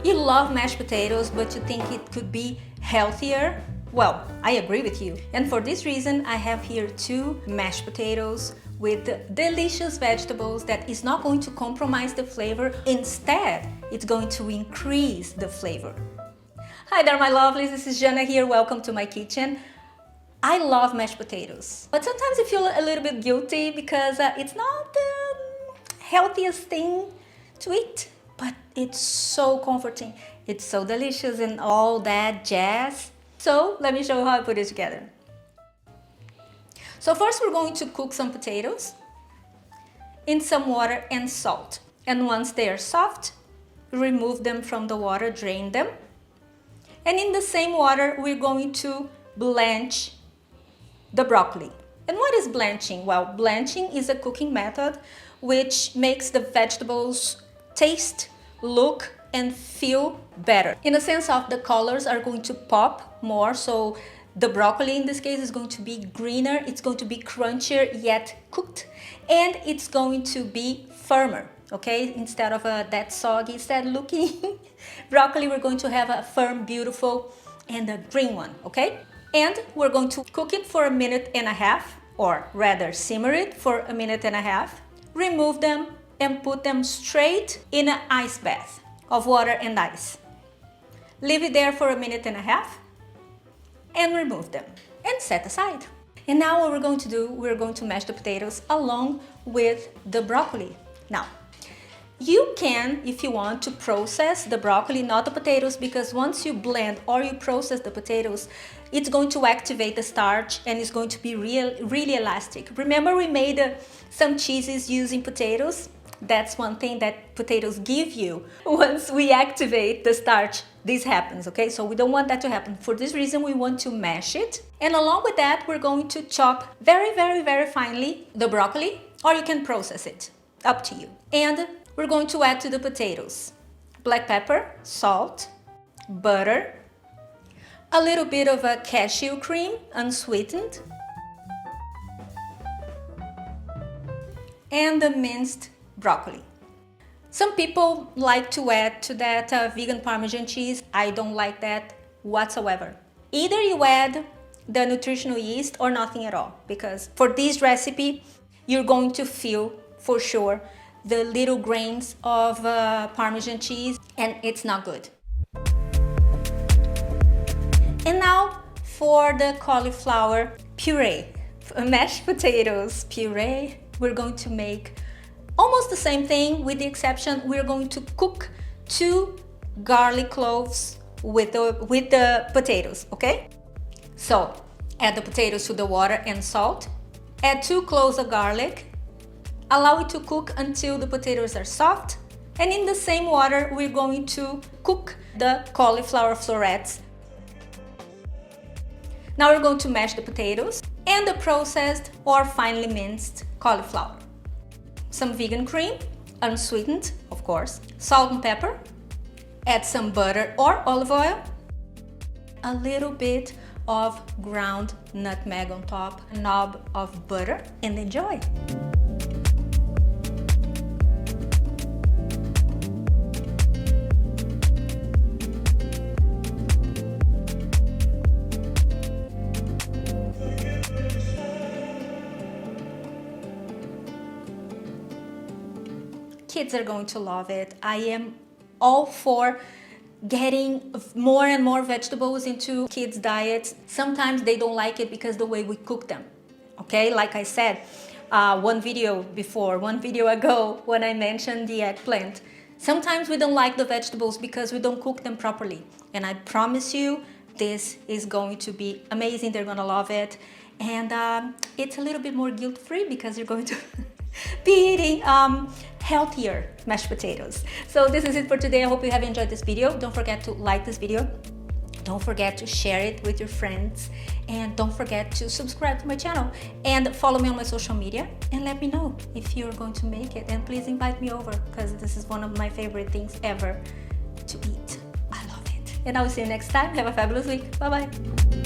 You love mashed potatoes, but you think it could be healthier? Well, I agree with you. And for this reason, I have here 2 mashed potatoes with delicious vegetables that is not going to compromise the flavor. Instead, it's going to increase the flavor. Hi there, my lovelies. This is Jana here. Welcome to my kitchen. I love mashed potatoes, but sometimes I feel a little bit guilty because it's not the healthiest thing to eat, but it's so comforting. It's so delicious and all that jazz. So let me show you how I put it together. So first we're going to cook some potatoes in some water and salt. And once they are soft, remove them from the water, drain them. And in the same water, we're going to blanch the broccoli. And what is blanching? Well, blanching is a cooking method which makes the vegetables taste, look, and feel better. In the sense of the colors are going to pop more, so the broccoli in this case is going to be greener, it's going to be crunchier yet cooked, and it's going to be firmer, okay? Instead of that soggy, sad looking broccoli, we're going to have a firm, beautiful, and a green one, okay? And we're going to cook it for 1.5 minutes, or rather simmer it for 1.5 minutes, remove them and put them straight in an ice bath of water and ice. Leave it there for 1.5 minutes and remove them and set aside. And now what we're going to do, we're going to mash the potatoes along with the broccoli. Now, you can, if you want, to process the broccoli, not the potatoes, because once you blend or you process the potatoes, it's going to activate the starch and it's going to be really elastic. Remember we made some cheeses using potatoes? That's one thing that potatoes give you. Once we activate the starch, this happens, okay? So we don't want that to happen. For this reason, we want to mash it. And along with that, we're going to chop very, very, very finely the broccoli, or you can process it, up to you. And we're going to add to the potatoes black pepper, salt, butter, a little bit of a cashew cream, unsweetened, and the minced broccoli. Some people like to add to that vegan Parmesan cheese. I don't like that whatsoever. Either you add the nutritional yeast or nothing at all, because for this recipe, you're going to feel for sure the little grains of Parmesan cheese, and it's not good. And now for the cauliflower puree, mashed potatoes puree, we're going to make almost the same thing, with the exception we're going to cook 2 garlic cloves with the potatoes, okay? So add the potatoes to the water and salt, add 2 cloves of garlic, allow it to cook until the potatoes are soft, and in the same water we're going to cook the cauliflower florets. Now we're going to mash the potatoes and the processed or finely minced cauliflower. Some vegan cream, unsweetened, of course, salt and pepper, add some butter or olive oil, a little bit of ground nutmeg on top, a knob of butter, and enjoy. Kids are going to love it. I am all for getting more and more vegetables into kids' diets. Sometimes they don't like it because the way we cook them, okay? Like I said, one video ago when I mentioned the eggplant, sometimes we don't like the vegetables because we don't cook them properly. And I promise you, this is going to be amazing. They're gonna love it. And it's a little bit more guilt-free because you're going to be eating healthier mashed potatoes. So this is it for today. I hope you have enjoyed this video. Don't forget to like this video. Don't forget to share it with your friends. And don't forget to subscribe to my channel. And follow me on my social media. And let me know if you're going to make it. And please invite me over, because this is one of my favorite things ever to eat. I love it. And I will see you next time. Have a fabulous week. Bye-bye.